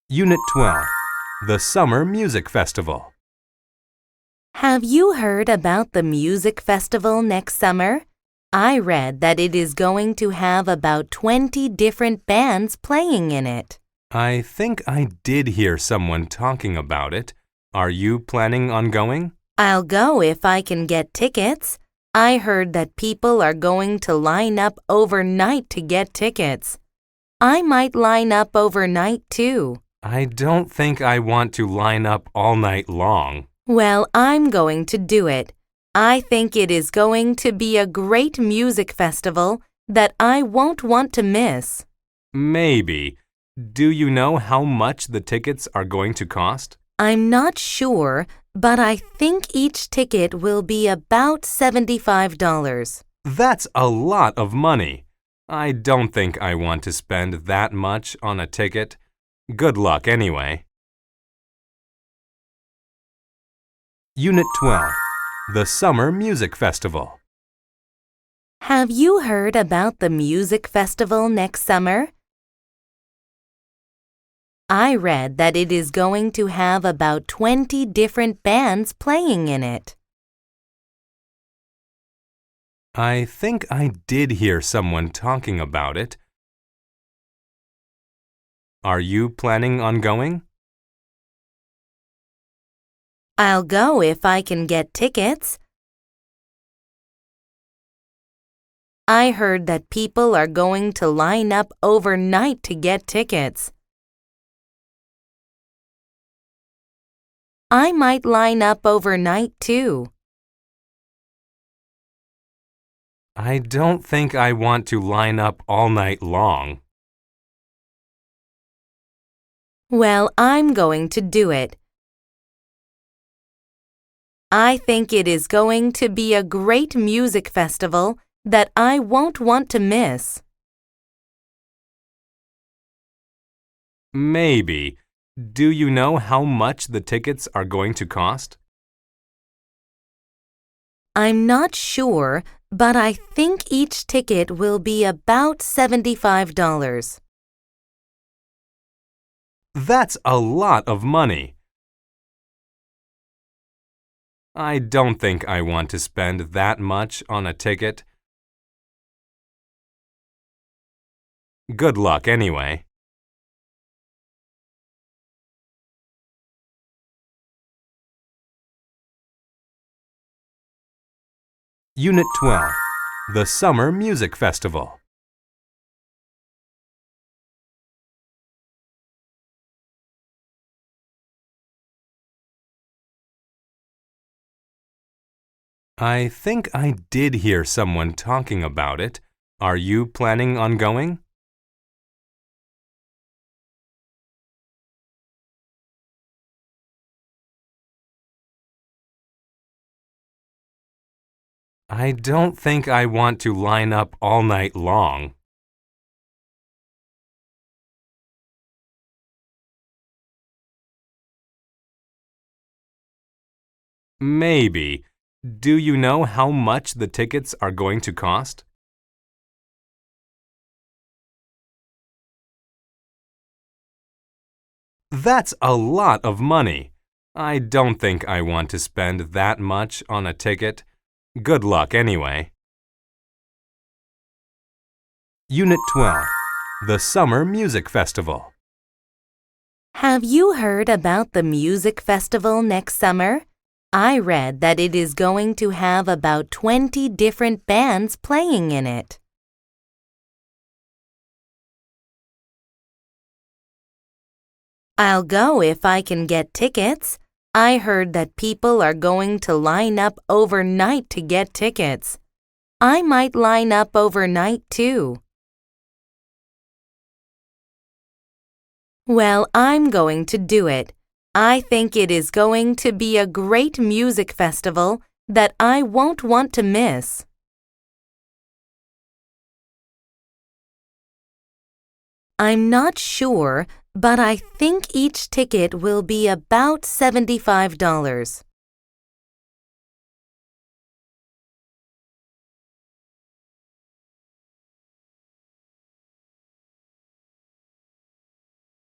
Unit 12, The Summer Music Festival. Have you heard about the music festival next summer? I read that it is going to have about 20 different bands playing in it. I think I did hear someone talking about it. Are you planning on going? I'll go if I can get tickets. I heard that people are going to line up overnight to get tickets. I might line up overnight too. I don't think I want to line up all night long. Well, I'm going to do it. I think it is going to be a great music festival that I won't want to miss. Maybe. Do you know how much the tickets are going to cost? I'm not sure, but I think each ticket will be about $75. That's a lot of money. I don't think I want to spend that much on a ticket. Good luck anyway. Unit 12, The Summer Music Festival. Have you heard about the music festival next summer? I read that it is going to have about 20 different bands playing in it. I think I did hear someone talking about it. Are you planning on going? I'll go if I can get tickets. I heard that people are going to line up overnight to get tickets. I might line up overnight too. I don't think I want to line up all night long. Well, I'm going to do it. I think it is going to be a great music festival that I won't want to miss. Maybe. Do you know how much the tickets are going to cost? I'm not sure, but I think each ticket will be about $75. That's a lot of money. I don't think I want to spend that much on a ticket. Good luck anyway. Unit 12, The Summer Music Festival. I think I did hear someone talking about it. Are you planning on going? I don't think I want to line up all night long. Maybe. Do you know how much the tickets are going to cost? That's a lot of money. I don't think I want to spend that much on a ticket. Good luck anyway. Unit 12, The Summer Music Festival. Have you heard about the music festival next summer? I read that it is going to have about 20 different bands playing in it. I'll go if I can get tickets. I heard that people are going to line up overnight to get tickets. I might line up overnight too. Well, I'm going to do it. I think it is going to be a great music festival that I won't want to miss. I'm not sure, but I think each ticket will be about $75.